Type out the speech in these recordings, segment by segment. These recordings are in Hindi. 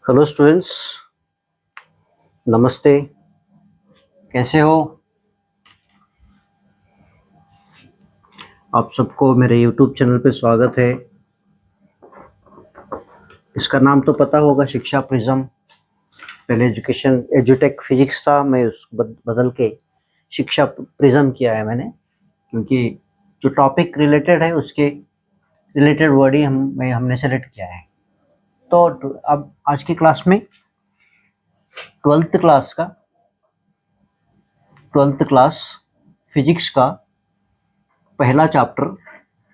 हेलो स्टूडेंट्स, नमस्ते। कैसे हो आप सबको? मेरे यूट्यूब चैनल पे स्वागत है। इसका नाम तो पता होगा, शिक्षा प्रिज्म। पहले एजुटेक फिजिक्स था, मैं उसको बदल के शिक्षा प्रिज्म किया है मैंने, क्योंकि जो टॉपिक रिलेटेड है उसके रिलेटेड वर्ड ही हमने सेलेक्ट किया है। तो अब आज की क्लास में ट्वेल्थ क्लास फिजिक्स का पहला चैप्टर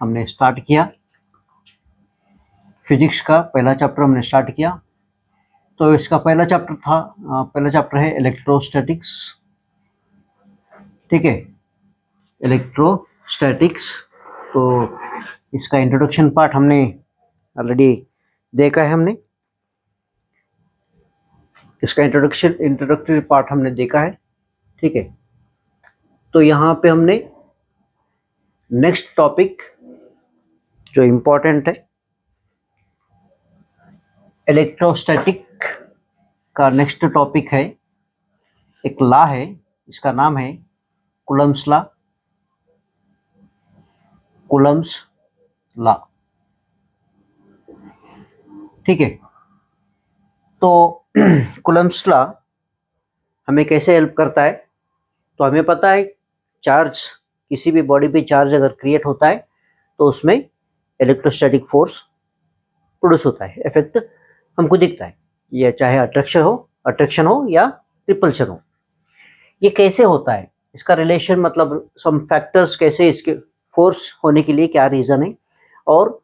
हमने स्टार्ट किया। तो इसका पहला चैप्टर है इलेक्ट्रोस्टैटिक्स। ठीक है, इलेक्ट्रोस्टैटिक्स। तो इसका इंट्रोडक्शन पार्ट हमने ऑलरेडी देखा है। इंट्रोडक्टरी पार्ट हमने देखा है। ठीक है, तो यहाँ पे हमने नेक्स्ट टॉपिक जो इम्पोर्टेंट है, इलेक्ट्रोस्टैटिक का नेक्स्ट टॉपिक है, एक लॉ है, इसका नाम है कूलम्ब्स लॉ। ठीक है, तो कूलम्ब्स लॉ हमें कैसे हेल्प करता है? तो हमें पता है, चार्ज, किसी भी बॉडी पे चार्ज अगर क्रिएट होता है तो उसमें इलेक्ट्रोस्टैटिक फोर्स प्रोड्यूस होता है, इफेक्ट हमको दिखता है। ये चाहे अट्रैक्शन हो या रिपल्शन हो। ये कैसे होता है, इसका रिलेशन, मतलब सम फैक्टर्स, कैसे इसके फोर्स होने के लिए क्या रीजन है और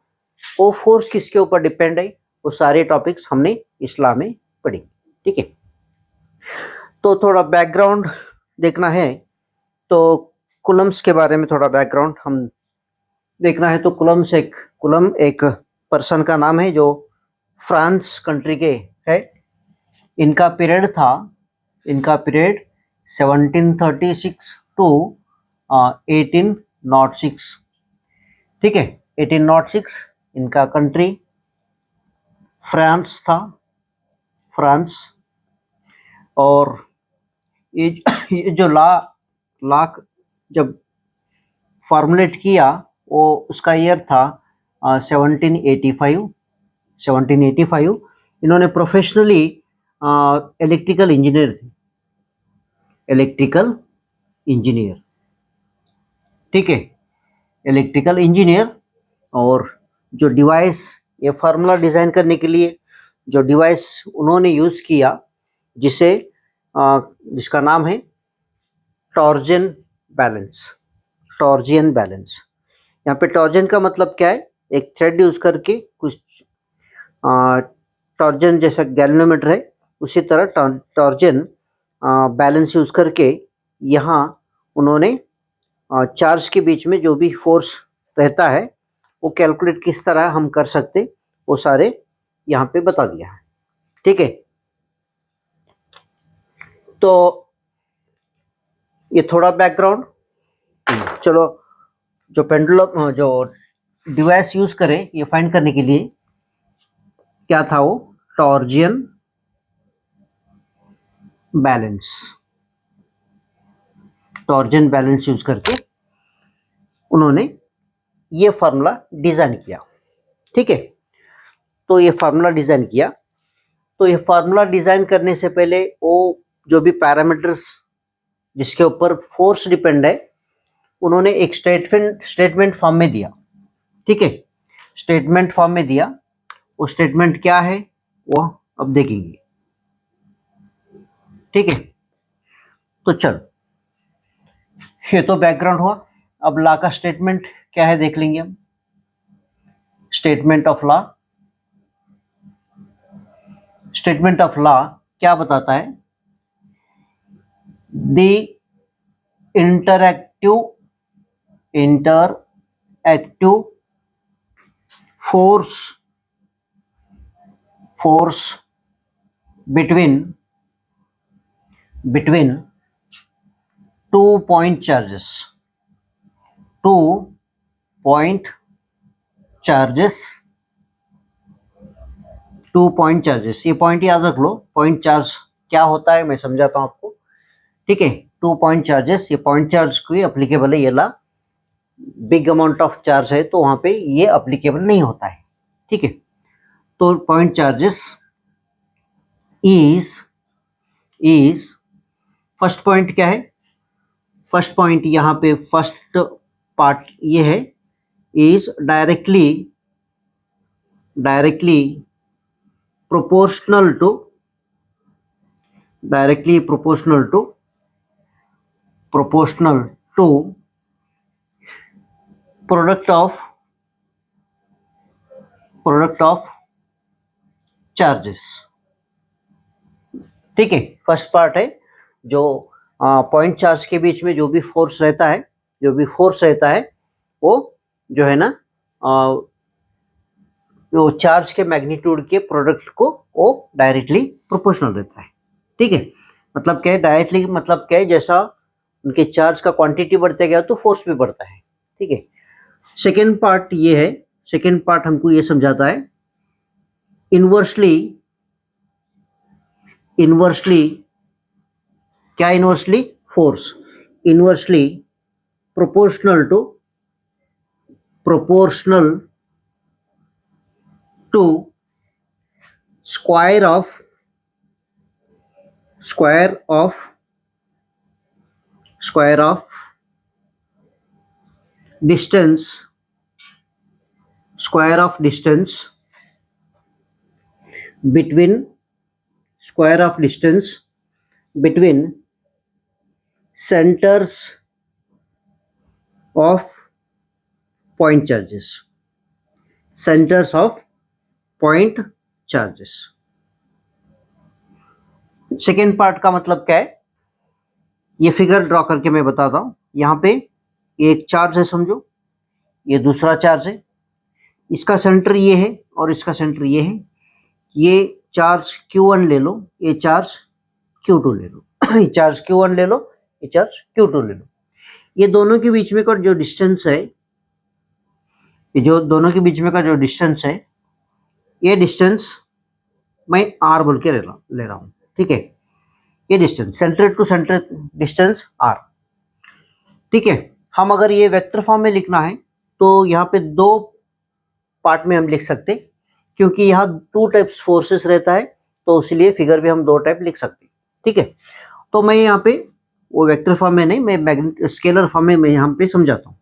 वो फोर्स किसके ऊपर डिपेंड है, वो सारे टॉपिक्स हमने इस लॉ में पढ़ी। ठीक है, तो थोड़ा बैकग्राउंड देखना है, तो कूलम्ब्स के बारे में थोड़ा बैकग्राउंड हम देखना है। तो कूलम्ब एक पर्सन का नाम है जो फ्रांस कंट्री के है। इनका पीरियड 1736 टू 1806। ठीक है, 1806 इनका कंट्री फ्रांस था। और ये जो लॉ जब फॉर्मुलेट किया, वो उसका ईयर था 1785। इन्होंने प्रोफेशनली इलेक्ट्रिकल इंजीनियर। ठीक है, इलेक्ट्रिकल इंजीनियर। और जो डिवाइस, ये फार्मूला डिजाइन करने के लिए जो डिवाइस उन्होंने यूज किया, जिसका नाम है टॉर्जियन बैलेंस। यहाँ पे टॉर्जन का मतलब क्या है? एक थ्रेड यूज करके कुछ टॉर्जन जैसा गैल्वेनोमीटर है, उसी तरह टॉर्जन बैलेंस यूज करके यहाँ उन्होंने चार्ज के बीच में जो भी फोर्स रहता है वो कैलकुलेट किस तरह हम कर सकते, वो सारे यहाँ पे बता दिया है। ठीक है, तो ये थोड़ा बैकग्राउंड। चलो, जो पेंडुलम, जो डिवाइस यूज करें ये फाइंड करने के लिए, क्या था वो? टॉर्जियन बैलेंस यूज करके उन्होंने ये फार्मूला डिजाइन किया। ठीक है, तो ये फार्मूला डिजाइन करने से पहले वो जो भी पैरामीटर्स जिसके ऊपर फोर्स डिपेंड है, उन्होंने एक स्टेटमेंट फॉर्म में दिया। ठीक है, स्टेटमेंट फॉर्म में दिया। वो स्टेटमेंट क्या है वो अब देखेंगे। ठीक है, तो चलो, ये तो बैकग्राउंड हुआ। अब लॉ का स्टेटमेंट क्या है देख लेंगे हम। स्टेटमेंट ऑफ लॉ क्या बताता है? The interactive force between two point charges two point charges, ये पॉइंट याद रख लो, पॉइंट चार्ज क्या होता है मैं समझाता हूँ आपको, ठीक है। टू पॉइंट चार्जेस, ये पॉइंट चार्ज को अप्लीकेबल है, ये ला बिग अमाउंट ऑफ चार्ज है तो वहां पे ये अप्लीकेबल नहीं होता है, ठीक है। तो point charges is first point क्या है, फर्स्ट पॉइंट यहाँ पे फर्स्ट पार्ट ये है, is directly proportional to product of charges, ठीक है। फर्स्ट पार्ट है जो पॉइंट चार्ज के बीच में जो भी फोर्स रहता है, वो जो है ना जो चार्ज के मैग्नीट्यूड के प्रोडक्ट को वो डायरेक्टली प्रोपोर्शनल रहता है, ठीक है। मतलब क्या है डायरेक्टली, मतलब क्या है जैसा उनके चार्ज का क्वांटिटी बढ़ते गया तो फोर्स भी बढ़ता है, ठीक है। सेकेंड पार्ट ये है, सेकेंड पार्ट हमको ये समझाता है इनवर्सली क्या, inversely force, inversely proportional to square of distance between centers of point charges, second part का मतलब क्या है, ये फिगर ड्रॉ करके मैं बताता हूं। यहाँ पे एक चार्ज है समझो, ये दूसरा चार्ज है, इसका सेंटर ये है और इसका सेंटर ये है। ये चार्ज Q1 ले लो, ये चार्ज Q2 ले लो ये चार्ज Q1 ले लो, ये चार्ज Q2 ले लो। ये दोनों के बीच में का जो डिस्टेंस है, ये डिस्टेंस मैं R बोल के ले रहा हूँ, ठीक है। ये distance centre to centre distance R, ठीक है। हम अगर ये वेक्टर फॉर्म में लिखना है तो यहाँ पे दो पार्ट में हम लिख सकते, क्योंकि यहाँ टू टाइप्स फोर्सेस रहता है तो इसलिए फिगर भी हम दो टाइप लिख सकते, ठीक है। तो मैं यहाँ पे वो वेक्टर फॉर्म में नहीं, मैं स्केलर फॉर्म में मैं यहाँ पे समझाता हूँ।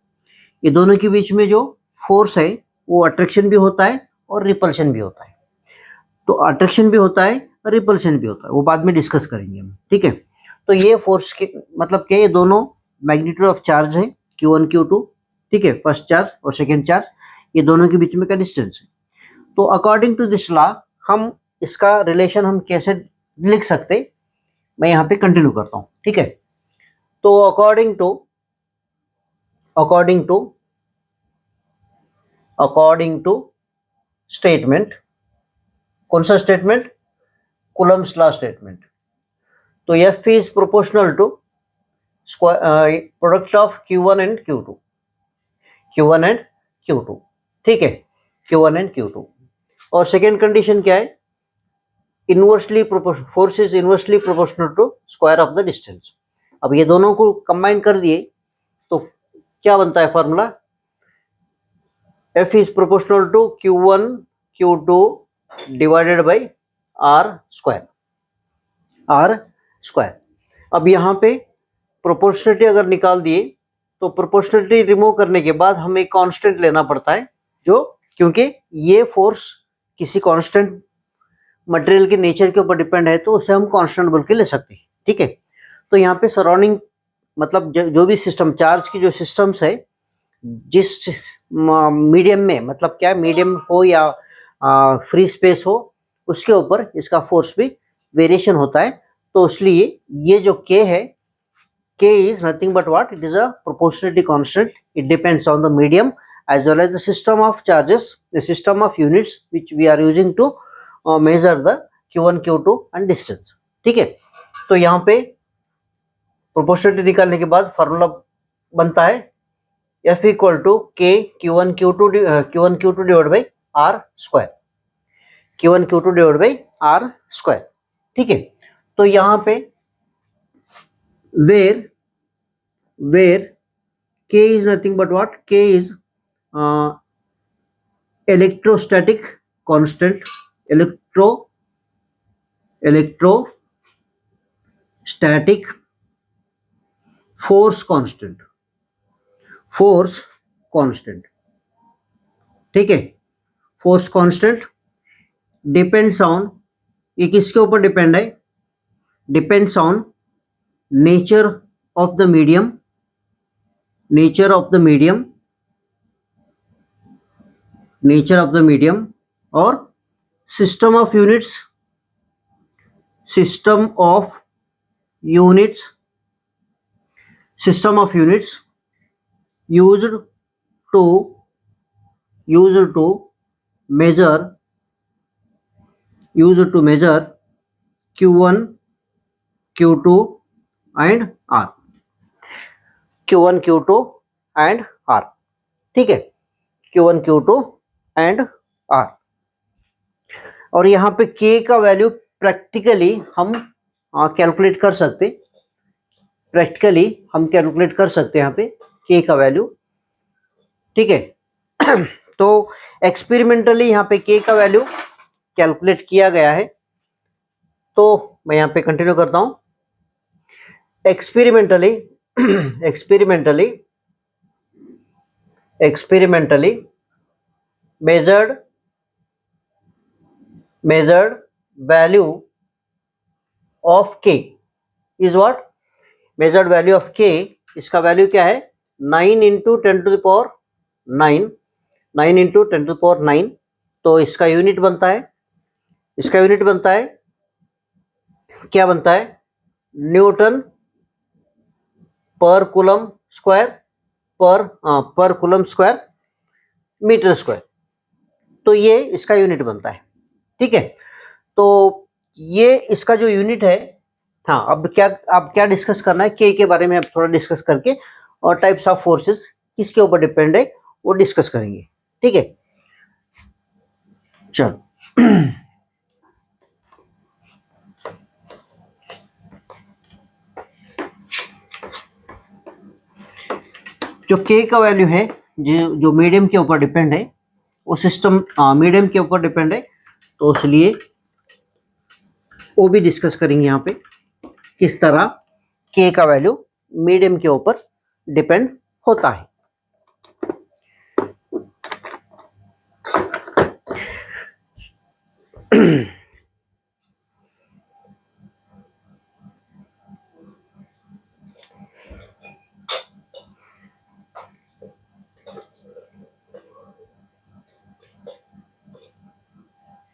ये दोनों के बीच में जो फोर्स है वो अट्रैक्शन भी होता है और रिपल्शन भी होता है। तो अट्रैक्शन भी होता है और रिपल्शन भी होता है, वो बाद में डिस्कस करेंगे हम, ठीक है। तो ये फोर्स के मतलब क्या, ये दोनों मैग्नीट्यूड ऑफ चार्ज है Q1 Q2, ठीक है, फर्स्ट चार्ज और सेकेंड चार्ज, ये दोनों के बीच में का डिस्टेंस है। तो अकॉर्डिंग टू दिस लॉ हम इसका रिलेशन हम कैसे लिख सकते, मैं यहाँ पे कंटिन्यू करता हूँ, ठीक है। तो अकॉर्डिंग टू स्टेटमेंट, कौन सा स्टेटमेंट, कूलम्स लॉ स्टेटमेंट। तो F is proportional to product of Q1 and Q2, ठीक है, Q1 एंड Q2। और सेकेंड कंडीशन क्या है, force is inversely proportional to square of the distance. अब ये दोनों को कंबाइन कर दिए तो क्या बनता है formula, F is proportional to Q1 Q2 divided by R square. अब यहाँ पे प्रोपोर्शनलिटी अगर निकाल दिए तो प्रोपोर्शनलिटी रिमूव करने के बाद हमें कांस्टेंट लेना पड़ता है, जो क्योंकि ये फोर्स किसी कांस्टेंट मटेरियल के नेचर के ऊपर डिपेंड है तो उसे हम कांस्टेंट बोल के ले सकते हैं, ठीक है। तो यहाँ पे सराउंडिंग मतलब जो भी सिस्टम, चार्ज की जो सिस्टम्स है, जिस मीडियम में, मतलब क्या मीडियम हो या फ्री स्पेस हो, उसके ऊपर इसका फोर्स भी वेरिएशन होता है। तो इसलिए ये जो K है, K is nothing but what? It is a proportionality constant. It depends on the medium as well as the system of charges, the system of units which we are using to measure the Q1, Q2 and distance. ठीक है। तो यहाँ पे proportionality निकालने के बाद फॉर्मूला बनता है F equal to K Q1 Q2 divide by R square. Q1 Q2 divide by R square. ठीक है, तो यहाँ पे where K is nothing but what? K is electrostatic constant, electrostatic force constant, ठीक है। फोर्स कांस्टेंट डिपेंड्स ऑन, ये किसके ऊपर डिपेंड है? Depends on nature of the medium, nature of the medium और system of units, system of units used to measure Q1 Q2 and R, Q1 Q2 and R, ठीक है, Q1 Q2 and R। और यहाँ पे K का वैल्यू प्रैक्टिकली हम कैलकुलेट कर सकते, यहाँ पे K का वैल्यू, ठीक है। तो एक्सपेरिमेंटली यहाँ पे K का वैल्यू कैलकुलेट किया गया है, तो मैं यहाँ पे कंटिन्यू करता हूं। Experimentally measured value of K is what? Measured value of K, इसका वैल्यू क्या है? 9 into 10 to the power 9, 9 into 10 to the power 9। तो इसका यूनिट बनता है, क्या बनता है? न्यूटन पर कूलम स्क्वायर पर कूलम स्क्वायर मीटर स्क्वायर। तो ये इसका यूनिट बनता है, ठीक है। तो ये इसका जो यूनिट है, हाँ, अब क्या डिस्कस करना है? के बारे में अब थोड़ा डिस्कस करके और टाइप्स ऑफ फोर्सेस किसके ऊपर डिपेंड है वो डिस्कस करेंगे, ठीक है। चलो जो के का वैल्यू है, जो मीडियम के ऊपर डिपेंड है, वो सिस्टम मीडियम के ऊपर डिपेंड है, तो इसलिए वो भी डिस्कस करेंगे यहाँ पे किस तरह के का वैल्यू मीडियम के ऊपर डिपेंड होता है।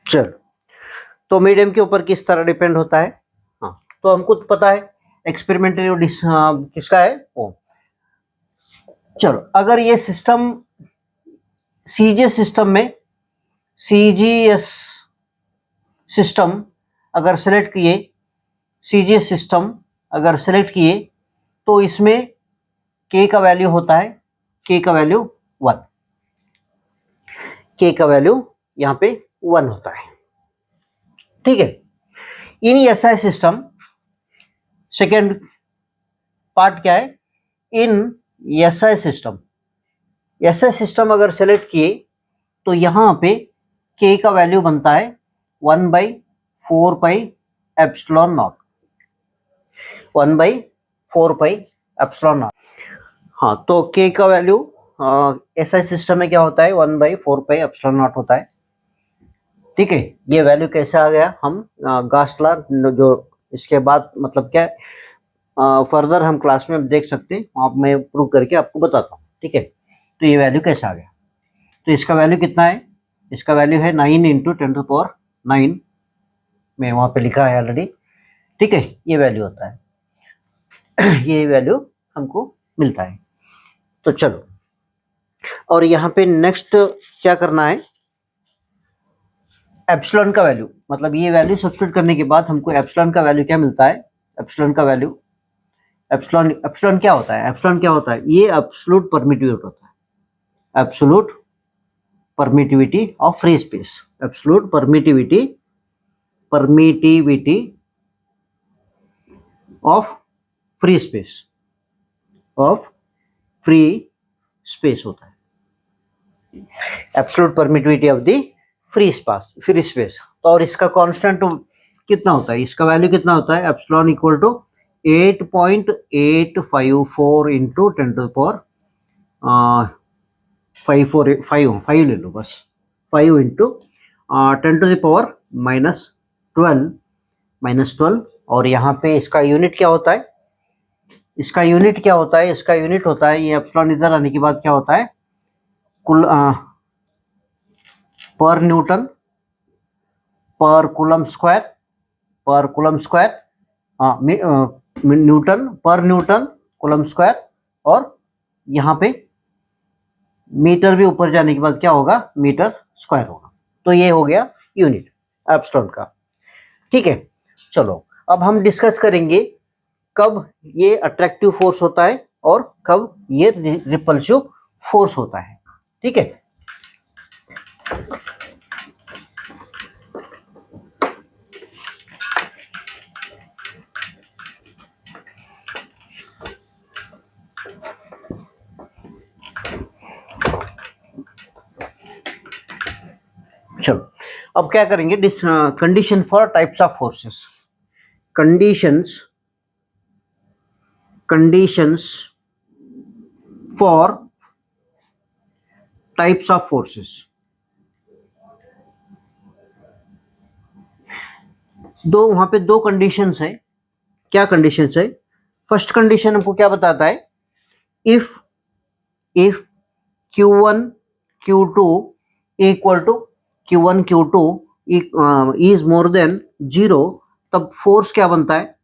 चलो, तो मीडियम के ऊपर किस तरह डिपेंड होता है? हाँ, तो हमको पता है एक्सपेरिमेंटली किसका है वो। चलो, अगर ये सिस्टम सीजीएस सिस्टम अगर सेलेक्ट किए, तो इसमें के का वैल्यू होता है, के का वैल्यू 1, के का वैल्यू यहाँ पे 1 होता है, ठीक है। इन एसआई सिस्टम, सेकेंड पार्ट क्या है? इन एसआई सिस्टम अगर सेलेक्ट किए तो यहाँ पे के का वैल्यू बनता है 1/4 pi epsilon not, 1/4 pi epsilon not. हाँ, तो के का वैल्यू एसआई सिस्टम में क्या होता है? 1/4 पाई एप्सिलॉन नॉट होता है, ठीक है। ये वैल्यू कैसे आ गया? हम गॉस लॉ जो इसके बाद मतलब क्या है फर्दर हम क्लास में देख सकते हैं, आप मैं प्रूव करके आपको बताता हूँ, ठीक है। तो ये वैल्यू कैसे आ गया? तो इसका वैल्यू कितना है? इसका वैल्यू है 9 into 10 to the power 9, मैं वहाँ पे लिखा है ऑलरेडी, ठीक है। ये वैल्यू होता है, ये वैल्यू हमको मिलता है। तो चलो, और यहाँ पे नेक्स्ट क्या करना है? एप्सिलॉन का वैल्यू, मतलब ये वैल्यू सब्स्टिट्यूट करने के बाद हमको एप्सिलॉन का वैल्यू क्या मिलता है? एप्सिलॉन का वैल्यू, एप्सिलॉन क्या होता है? ये एब्सोल्यूट परमिटिविटी होता है, absolute permittivity of free space, absolute permittivity of free space, of free space होता है, absolute permittivity of the free space. तो और इसका कांस्टेंट कितना होता है, इसका वैल्यू कितना होता है, epsilon equal to 8.854 into 10 to the power 5 ले लो बस, 5 इंटू 10 टू द पावर -12 और यहाँ पे इसका यूनिट क्या होता है, इसका यूनिट होता है ये एप्सिलॉन इधर आने के बाद क्या होता है, कुल पर न्यूटन पर कूलम स्क्वायर न्यूटन पर न्यूटन कूलम स्क्वायर, और यहाँ पे मीटर भी ऊपर जाने के बाद क्या होगा, मीटर स्क्वायर होगा। तो ये हो गया यूनिट एप्सिलॉन का। ठीक है, चलो अब हम डिस्कस करेंगे कब ये अट्रैक्टिव फोर्स होता है और कब ये रिपल्सिव फोर्स होता है। ठीक है, चलो अब क्या करेंगे, condition for types of forces, conditions for types of forces. वहां पे दो कंडीशंस है। क्या कंडीशंस है, फर्स्ट कंडीशन हमको क्या बताता है, if Q1 Q2 equal to Q1 Q2 is more than 0, तब फोर्स क्या बनता है,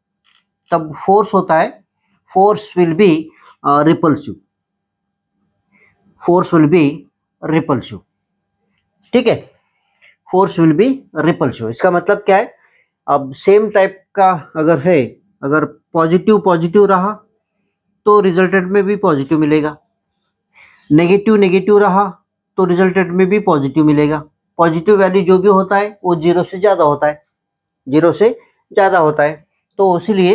तब फोर्स होता है, फोर्स विल बी रिपल्सिव। ठीक है, फोर्स विल बी रिपल्सिव, इसका मतलब क्या है, अब सेम टाइप का अगर है, अगर पॉजिटिव रहा तो रिजल्टेंट में भी पॉजिटिव मिलेगा, नेगेटिव रहा तो रिजल्टेंट में भी पॉजिटिव मिलेगा। पॉजिटिव वैल्यू जो भी होता है वो 0 से ज़्यादा होता है, तो इसीलिए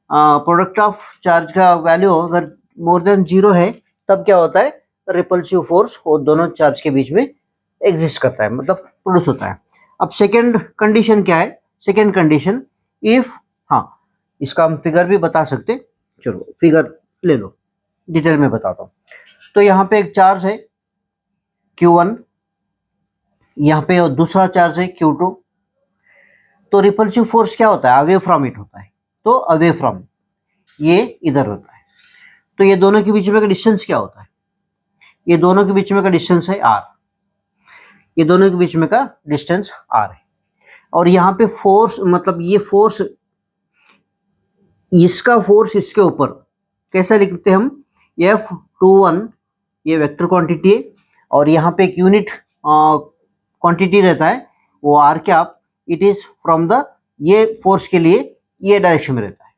प्रोडक्ट ऑफ चार्ज का वैल्यू अगर मोर देन 0 है तब क्या होता है, रिपल्सिव फोर्स वो दोनों चार्ज के बीच में एग्जिस्ट करता है, मतलब प्रोड्यूस होता है। अब सेकेंड कंडीशन क्या है, सेकेंड कंडीशन इफ, हाँ इसका हम फिगर भी बता सकते, चलो फिगर ले लो, डिटेल में बताता हूँ। तो यहाँ पे एक चार्ज है Q1, यहाँ पे दूसरा चार्ज है Q2, तो रिपल्सिव फोर्स क्या होता है, अवे फ्रॉम इट होता है, तो अवे फ्रॉम ये इधर होता है, तो ये दोनों के बीच में का डिस्टेंस क्या होता है, ये दोनों के बीच में का डिस्टेंस है r, ये दोनों के बीच में का डिस्टेंस r है। और यहाँ पे फोर्स मतलब ये फोर्स, इसका फोर्स इसके ऊपर कैसा लिखते हैं हम, F21 ये वेक्टर क्वांटिटी है, और यहाँ पे एक यूनिट क्वांटिटी रहता है वो R cap, it is from the, ये फोर्स के लिए ये डायरेक्शन में रहता है,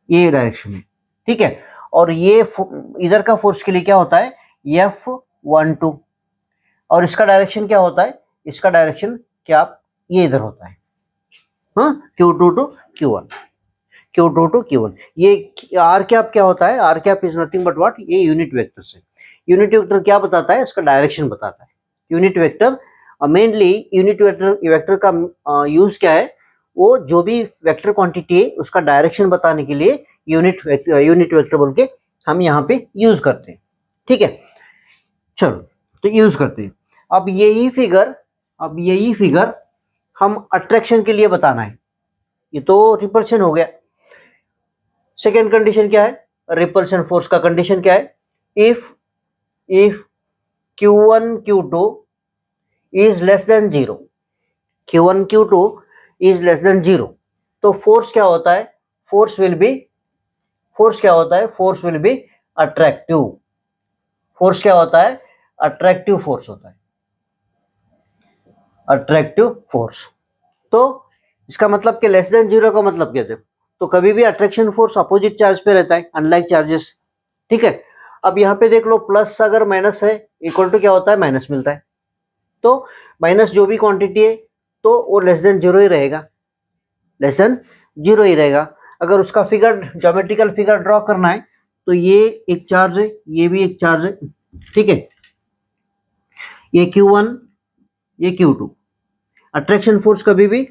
ये डायरेक्शन में। ठीक है, और ये इधर का फोर्स के लिए क्या होता है, F12, और इसका डायरेक्शन क्या होता है, इसका डायरेक्शन क्या ये इधर होता है, हाँ Q2 टू Q1। ये आर कैप क्या होता है, R cap is nothing but what, ये यूनिट वेक्टर से, यूनिट वेक्टर क्या बताता है, इसका डायरेक्शन बताता है। Unit vector mainly unit vector का यूज क्या है, वो जो भी वेक्टर क्वांटिटी है उसका डायरेक्शन बताने के लिए यूनिट वेक्टर बोल के हम यहाँ पे यूज करते हैं। ठीक है, चलो तो यूज करते हैं। अब यही फिगर हम अट्रैक्शन के लिए बताना है, ये तो रिपल्शन हो गया। सेकेंड कंडीशन क्या है, रिपल्शन फोर्स का कंडीशन क्या है, if Q1 Q2 is less than 0, Q1 Q2 is less than 0, तो फोर्स क्या होता है, force will be attractive. Force क्या होता है, अट्रैक्टिव फोर्स होता है, अट्रैक्टिव फोर्स। तो इसका मतलब कि लेस देन 0 का मतलब क्या है, तो कभी भी अट्रैक्शन फोर्स अपोजिट चार्ज पे रहता है, अनलाइक चार्जेस। ठीक है, अब यहाँ पे देख लो, प्लस अगर माइनस है इक्वल टू क्या होता है, माइनस मिलता है। तो माइनस जो भी क्वांटिटी है तो वो लेस देन जीरो ही रहेगा, लेस देन जीरो ही रहेगा। अगर उसका फिगर ज्योमेट्रिकल फिगर ड्रॉ करना है तो ये एक चार्ज है, ये भी एक चार्ज है, ठीक है, ये Q1 ये Q2। अट्रैक्शन फोर्स कभी भी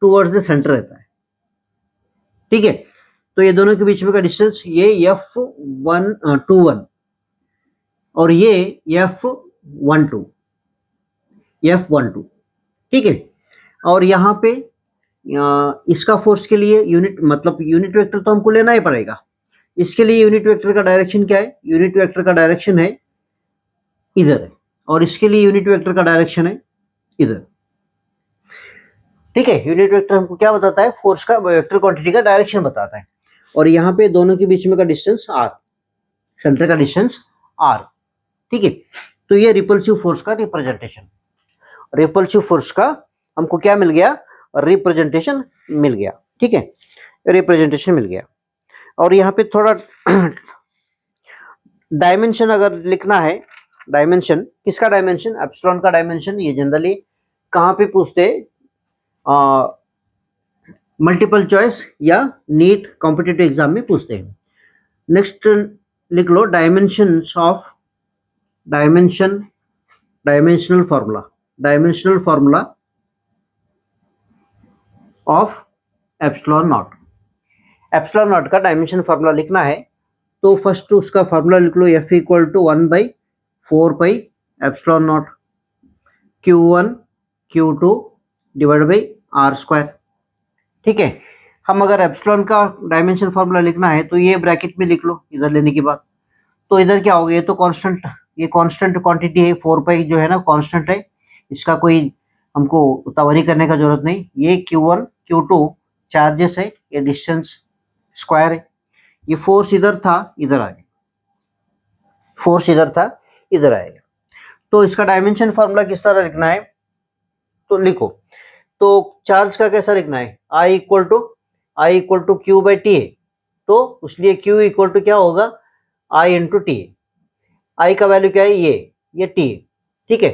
टूवर्ड्स द सेंटर रहता है, ठीक है। तो ये दोनों के बीच में का डिस्टेंस ये F21 और ये F12, ठीक है। और यहाँ पे इसका फोर्स के लिए यूनिट मतलब यूनिट वेक्टर तो हमको लेना ही पड़ेगा। इसके लिए यूनिट वेक्टर का डायरेक्शन क्या है? यूनिट वेक्टर का डायरेक्शन है इधर है, और इसके लिए यूनिट वेक्टर का डायरेक्शन है इधर, ठीक है। यूनिट वेक्टर हमको क्या बताता है? फोर्स का वेक्टर क्वांटिटी का डायरेक्शन बताता है। और यहाँ पे दोनों के बीच में का डिस्टेंस r, सेंटर का डिस्टेंस r, ठीक है। तो ये रिपल्सिव फोर्स का रिप्रेजेंटेशन, रिपल्सिव फोर्स का हमको क्या मिल गया? रिप्रेजेंटेशन मिल गया, ठीक है, रिप्रेजेंटेशन मिल गया। और यहाँ पे थोड़ा डायमेंशन अगर लिखना है, डायमेंशन किसका? डायमेंशन एप्सिलॉन का डायमेंशन। ये जनरली कहाँ पे पूछते हैं? मल्टीपल चॉइस या नीट कॉम्पिटिटिव एग्जाम में पूछते हैं। नेक्स्ट लिख लो dimensions of dimensional formula of epsilon naught. Epsilon naught का डायमेंशन फार्मूला लिखना है तो फर्स्ट उसका फार्मूला लिख लो, F equal to 1/4 epsilon naught Q1 Q2 divide by r², ठीक है। हम अगर एप्सिलॉन का डायमेंशन फार्मूला लिखना है तो ये ब्रैकेट में लिख लो इधर लेने के बाद। तो इधर क्या होगा? ये तो कांस्टेंट, ये कांस्टेंट क्वांटिटी है, 4 जो है ना कांस्टेंट है, इसका कोई हमको उतावली करने का जरूरत नहीं। ये Q1 Q2 चार्जेस है, ये डिस्टेंस स्क्वायर है, ये फोर्स इधर था इधर आ गया, फोर्स इधर था इधर आएगा। तो इसका डायमेंशन फार्मूला किस तरह लिखना है तो लिखो। तो चार्ज का कैसा लिखना है? I इक्वल टू Q/T है, तो इसलिए Q इक्वल टू क्या होगा? I into T. I का वैल्यू क्या है? ये T है, ठीक है।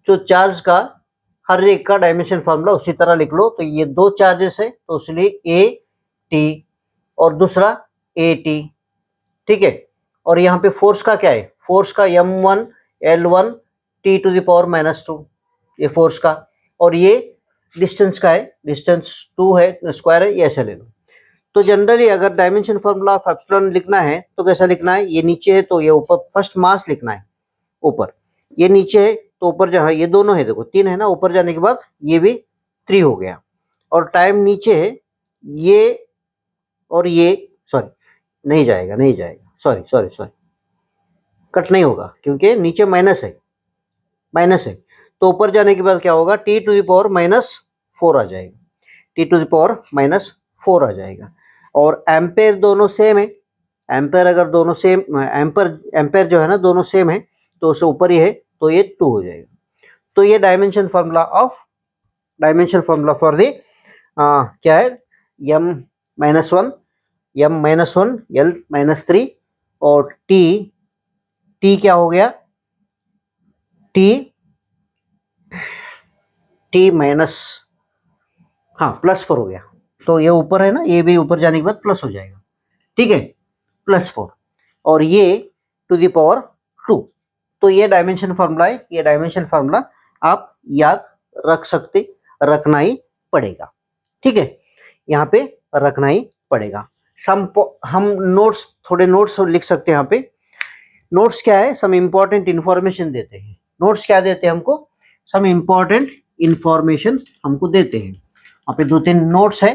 तो चार्ज का हर एक का डायमेंशन फार्मूला उसी तरह लिख लो। तो ये दो चार्जेस है तो इसलिए AT और दूसरा AT, ठीक है। और यहाँ पे फोर्स का क्या है? फोर्स का M1 L1 T⁻⁻², ये फोर्स का। और ये डिस्टेंस का है, डिस्टेंस 2 है, स्क्वायर है, ये ऐसे ले लो। तो जनरली अगर डायमेंशन फार्मूला ऑफ एप्सिलॉन लिखना है तो कैसा लिखना है? ये नीचे है तो ये ऊपर फर्स्ट मास लिखना है ऊपर, ये नीचे है तो ऊपर जहाँ ये दोनों है, देखो 3 है ना, ऊपर जाने के बाद ये भी 3 हो गया। और टाइम नीचे है ये और ये, सॉरी नहीं जाएगा, सॉरी कट नहीं होगा क्योंकि नीचे माइनस है। तो ऊपर जाने के बाद क्या होगा? T⁻⁻4 आ जाएगा, T⁻⁻4 आ जाएगा। और एम्पेयर दोनों सेम है, एम्पेयर अगर दोनों सेम, एम्पेयर जो है ना दोनों सेम है तो उससे ऊपर ही है तो ये 2 हो जाएगा। तो ये डायमेंशन फार्मूला फॉर द क्या है? M-1 L-3 और T क्या हो गया? T माइनस, हाँ +4 हो गया। तो ये ऊपर है ना, ये भी ऊपर जाने के बाद प्लस हो जाएगा, ठीक है, +4 और ये टू द पावर 2। तो ये डायमेंशन फार्मूला है, ये डायमेंशन फार्मूला आप याद रखना ही पड़ेगा, ठीक है, यहाँ पे रखना ही पड़ेगा। हम थोड़े नोट्स लिख सकते हैं यहाँ पे। नोट्स क्या है? सम इम्पोर्टेंट इंफॉर्मेशन देते हैं। नोट्स क्या देते हैं हमको? सम इम्पोर्टेंट इंफॉर्मेशन हमको देते हैं। यहाँ पे 2-3 नोट्स है,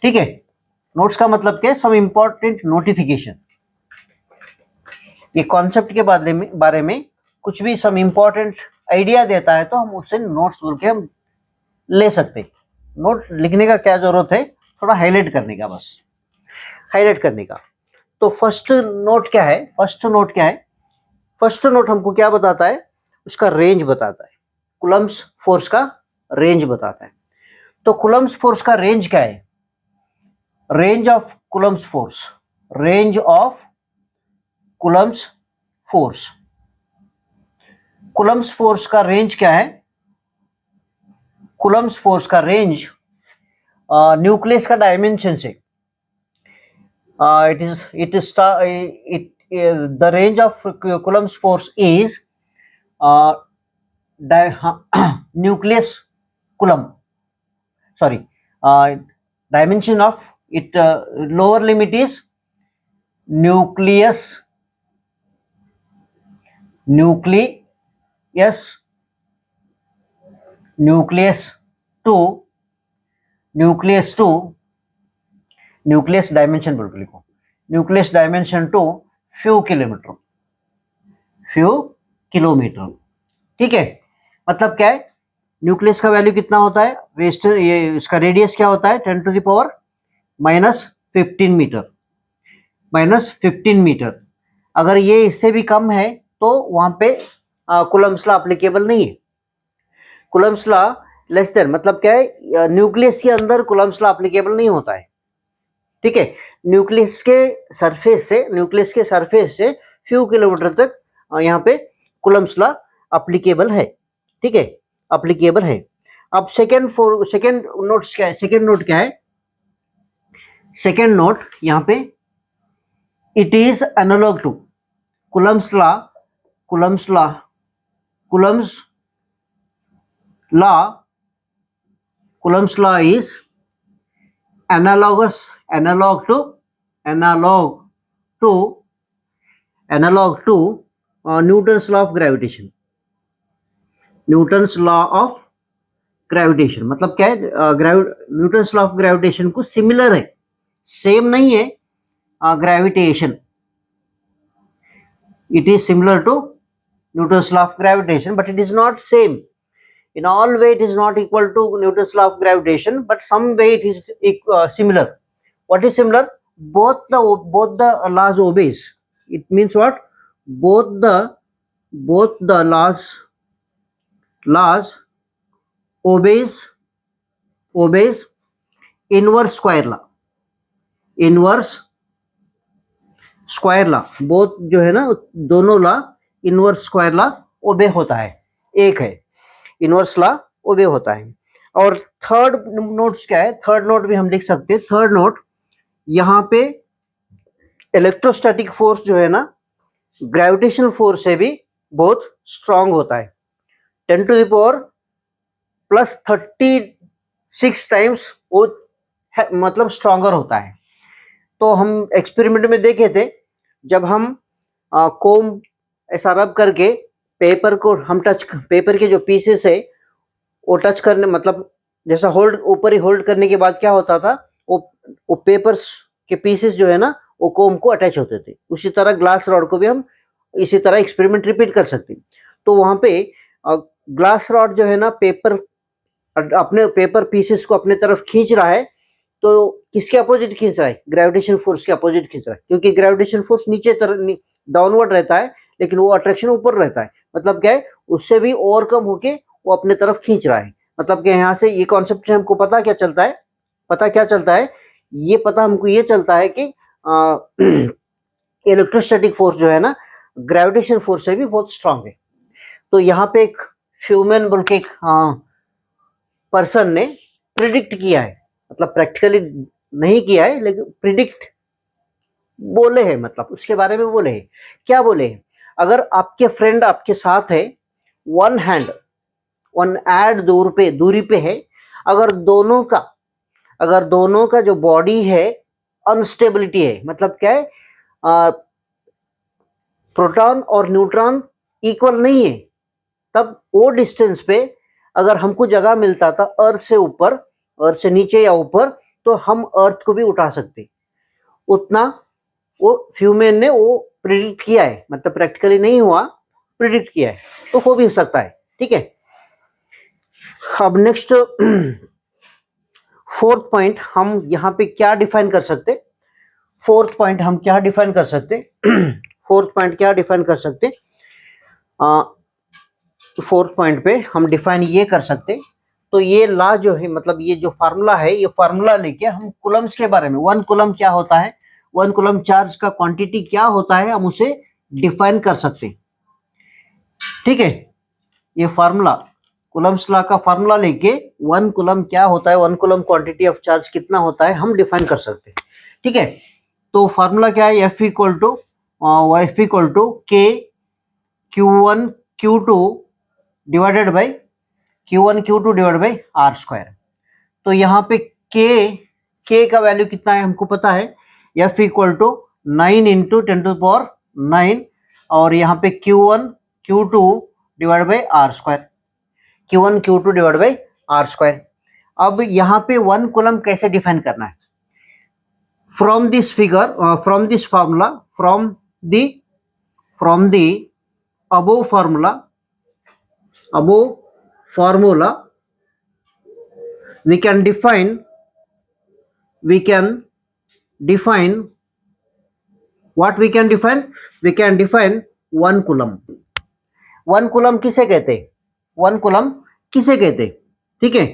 ठीक है। नोट्स का मतलब क्या है? Some important notification. ये कॉन्सेप्ट के बारे में कुछ भी सम इम्पोर्टेंट आइडिया देता है तो हम उससे नोट्स बोल के हम ले सकते हैं। नोट लिखने का क्या जरूरत है? थोड़ा हाईलाइट करने का, बस हाईलाइट करने का। तो फर्स्ट नोट क्या है? फर्स्ट नोट हमको क्या बताता है? उसका रेंज बताता है, कूलम्ब्स फोर्स का रेंज बताता है। तो कूलम्ब्स फोर्स का रेंज क्या है? Range of Coulomb's Coulomb's force का रेंज क्या है? कुलम्स फोर्स का रेंज न्यूक्लियस का डायमेंशन से the range of Coulomb's force is nucleus Coulomb. Sorry, dimension of it, lower limit is nucleus nucleus dimension बोल के लिखो, nucleus dimension to few kilometre. ठीक है, मतलब क्या है, न्यूक्लियस का वैल्यू कितना होता है, ये इसका रेडियस क्या होता है, 10 टू द पावर -15 मीटर। अगर ये इससे भी कम है तो वहां पे कूलम्ब्स लॉ एप्लीकेबल नहीं है। कूलम्ब्स लॉ लेस देन मतलब क्या है, न्यूक्लियस के अंदर कूलम्ब्स लॉ एप्लीकेबल नहीं होता है। ठीक है, न्यूक्लियस के सरफेस से फ्यू किलोमीटर तक यहाँ पे कूलम्ब्स लॉ एप्लीकेबल है। ठीक है, एप्लीकेबल है। अब सेकेंड नोट क्या है, सेकेंड नोट यहाँ पे, it is analogue to Coulomb's law is analog to Newton's law of gravitation। मतलब क्या है, न्यूटन्स लॉ ऑफ ग्रेविटेशन को सिमिलर है, सेम नहीं है। Gravitation, it is similar to Newton's law of gravitation, but it is not same. In all way it is not equal to Newton's law of gravitation, but some way it is similar. What is similar? Both the laws obeys. It means what? Both the laws obeys inverse square law। Both जो है ना, दोनों लॉ इनवर्स स्क्वायर लॉ ओबे होता है, एक है इनवर्स लॉ ओबे होता है। और थर्ड नोट्स क्या है, थर्ड नोट भी हम लिख सकते हैं। थर्ड नोट, यहाँ पे इलेक्ट्रोस्टैटिक फोर्स जो है ना, ग्रेविटेशनल फोर्स से भी बहुत स्ट्रांग होता है। 10 टू द पावर +36 टाइम्स वो मतलब स्ट्रॉन्गर होता है। तो हम एक्सपेरिमेंट में देखे थे, जब हम कोम ऐसा रब करके पेपर को हम पेपर के जो पीसेस है वो टच करने, मतलब जैसा होल्ड ऊपर ही होल्ड करने के बाद क्या होता था, वो पेपर्स के पीसेस जो है ना वो कोम को अटैच होते थे। उसी तरह ग्लास रॉड को भी हम इसी तरह एक्सपेरिमेंट रिपीट कर सकते हैं। तो वहां पे ग्लास रॉड जो है ना, अपने पेपर पीसेस को अपने तरफ खींच रहा है, तो किसके अपोजिट खींच रहा है, ग्रेविटेशन फोर्स के अपोजिट खींच रहा है, क्योंकि ग्रेविटेशन फोर्स नीचे तरफ डाउनवर्ड रहता है, लेकिन वो अट्रैक्शन ऊपर रहता है। मतलब क्या है, उससे भी ओवरकम होके वो अपने तरफ खींच रहा है। मतलब कि यहाँ से ये कॉन्सेप्ट से हमको पता क्या चलता है, हमको ये चलता है कि इलेक्ट्रोस्टैटिक फोर्स जो है ना, ग्रेविटेशन फोर्स से भी बहुत स्ट्रांग है। तो यहाँ पे एक फ्यूमैन बोल के एक पर्सन ने प्रिडिक्ट किया है, मतलब प्रैक्टिकली नहीं किया है, लेकिन प्रिडिक्ट बोले हैं, मतलब उसके बारे में बोले हैं। क्या बोले हैं, अगर आपके फ्रेंड आपके साथ है, 1 एड दूरी पे है, अगर दोनों का जो बॉडी है अनस्टेबिलिटी है, मतलब क्या है, प्रोटॉन और न्यूट्रॉन इक्वल नहीं है, तब वो डिस्टेंस पे अगर हमको जगह मिलता था अर्थ से ऊपर, अर्थ से नीचे या ऊपर, तो हम अर्थ को भी उठा सकते, उतना वो फ्यूमेन ने वो प्रिडिक्ट किया है। मतलब प्रैक्टिकली नहीं हुआ, प्रिडिक्ट किया है, तो हो भी सकता है। ठीक है, अब नेक्स्ट फोर्थ पॉइंट हम यहाँ पे क्या डिफाइन कर सकते, फोर्थ पॉइंट क्या डिफाइन कर सकते, फोर्थ पॉइंट पे हम डिफाइन ये कर सकते। तो ये लॉ जो है, मतलब ये जो फार्मूला है, ये फार्मूला लेके हम कूलम्ब्स के बारे में, 1 कूलम्ब क्या होता है, 1 कूलम्ब चार्ज का क्वांटिटी क्या होता है, हम उसे डिफाइन कर सकते हैं। ठीक है, ये फार्मूला, कूलम्स लॉ का फार्मूला लेके 1 कूलम क्या होता है, 1 कूलम क्वांटिटी ऑफ चार्ज कितना होता है हम डिफाइन कर सकते हैं। ठीक है, तो फार्मूला क्या है, F इक्वल टू के Q1 Q2 divided by R square. तो यहाँ पे के का वैल्यू कितना है हमको पता है, F इक्वल टू 9 इंटू 10⁹ और यहाँ पे Q1 Q2 divide by R square, Q1 Q2 divide by R square. अब यहाँ पे 1 कूलम कैसे डिफाइन करना है, from this figure, from this formula, from the above formula we can define what we can define 1 coulomb. 1 coulomb किसे कहते हैं, 1 कूलम किसे कहते हैं, ठीक है।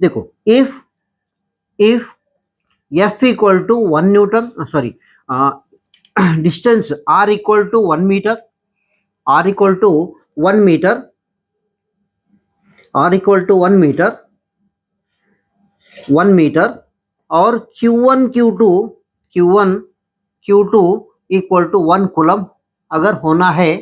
देखो if F equal to 1 newton, sorry distance R equal to 1 metre, R equal to 1 metre और Q1 Q2 equal to 1 coulomb अगर होना है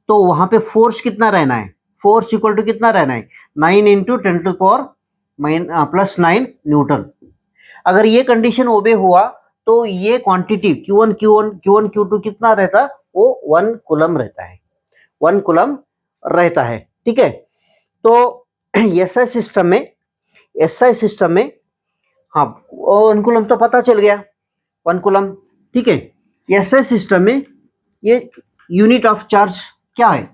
तो वहां पे फोर्स कितना रहना है, फोर्स इक्वल टू कितना रहना है, 9 इंटू 10⁻⁻9 न्यूटन। अगर ये कंडीशन ओबे हुआ तो ये क्वांटिटी Q1 Q2 कितना रहता, वो 1 कूलम रहता है, 1 कूलम रहता है। ठीक है, तो एसआई सिस्टम में हाँ 1 कूलम तो पता चल गया, 1 कूलम। ठीक है, एसआई सिस्टम में ये यूनिट ऑफ चार्ज क्या है,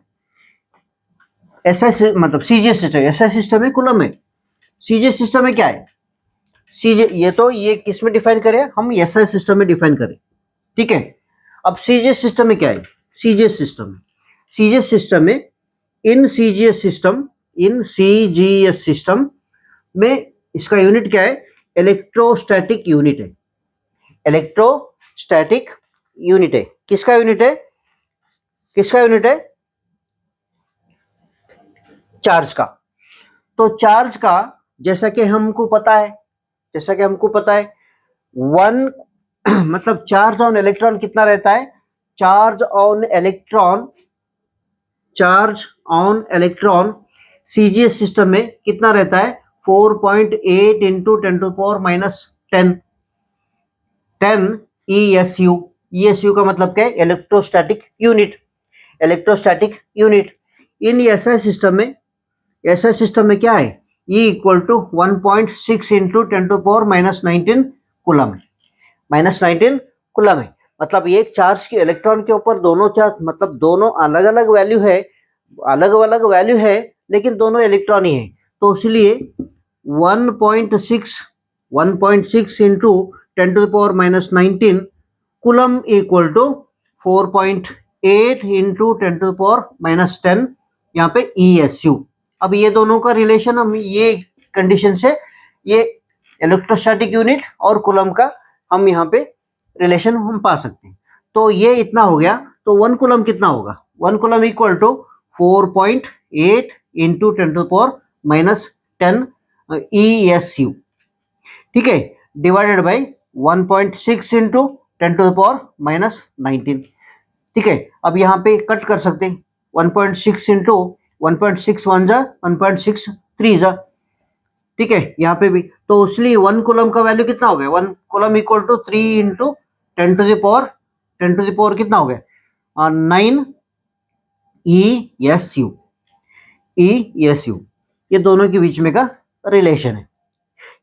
एसआई मतलब सीजीएस सिस्टम, एसआई सिस्टम में कूलम है, सीजीएस सिस्टम में क्या है, ये किस में डिफाइन करें हम, एसआई सिस्टम में डिफाइन करें। ठीक है, अब सीजीएस सिस्टम में क्या है, सीजीएस सिस्टम में इन सीजीएस सिस्टम में इसका यूनिट क्या है, इलेक्ट्रोस्टैटिक यूनिट है, इलेक्ट्रोस्टैटिक यूनिट है। किसका यूनिट है, चार्ज का। तो चार्ज का जैसा कि हमको पता है 1 मतलब चार्ज ऑन इलेक्ट्रॉन कितना रहता है, charge on electron CGS system में कितना रहता है, 4.8 इंटू 10⁻10 ESU का मतलब क्या है, electrostatic unit. In SI system में क्या है, E equal to 1.6 into 10⁻19 coulomb है, -19 कूलम है। मतलब एक चार्ज के इलेक्ट्रॉन के ऊपर दोनों चार्ज, मतलब दोनों अलग अलग वैल्यू है लेकिन दोनों इलेक्ट्रॉन ही है, तो इसलिए 1.6 into 10⁻19 coulomb equal to 4.8 into 10⁻10 यहाँ पे ESU। अब ये दोनों का रिलेशन हम ये कंडीशन से, ये इलेक्ट्रोस्टैटिक यूनिट और कूलम का हम यहाँ पे रिलेशन हम पा सकते हैं। तो ये इतना हो गया, तो 1 कूलम कितना होगा, 1 coulomb equal to 4.8 into 10⁻10 ESU। ठीक है, डिवाइडेड बाई 1.6 इंटू 10⁻19। ठीक है, अब यहाँ पे कट कर सकते हैं, 1.6 इंटू 1.6 1 जा 1.6 3 जा। ठीक है, यहाँ पे भी तो इसलिए 1 कूलम का वैल्यू कितना हो गया, 1 coulomb equal to 3 into 10 to the power कितना हो गया, 9 ESU। ये दोनों के बीच में का रिलेशन है,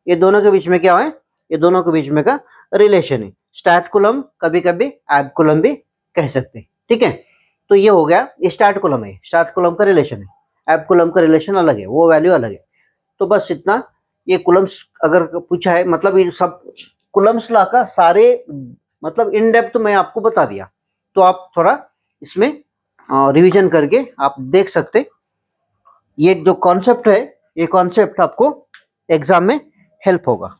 ये दोनों के बीच में क्या है, ये दोनों के बीच में का रिलेशन है। स्टैट कूलम कभी कभी एब कूलम भी कह सकते हैं। ठीक है, तो ये हो गया, ये स्टैट कूलम है, स्टैट कूलम का रिलेशन है, एब कूलम का रिलेशन अलग है, वो वैल्यू अलग है। तो बस इतना, ये कूलम्स अगर पूछा है, मतलब ये सब कूलम्स लॉ का सारे मतलब इन डेप्थ मैं आपको बता दिया, तो आप थोड़ा इसमें रिवीजन करके आप देख सकते। ये जो कॉन्सेप्ट है, ये कॉन्सेप्ट आपको एग्जाम में हेल्प होगा।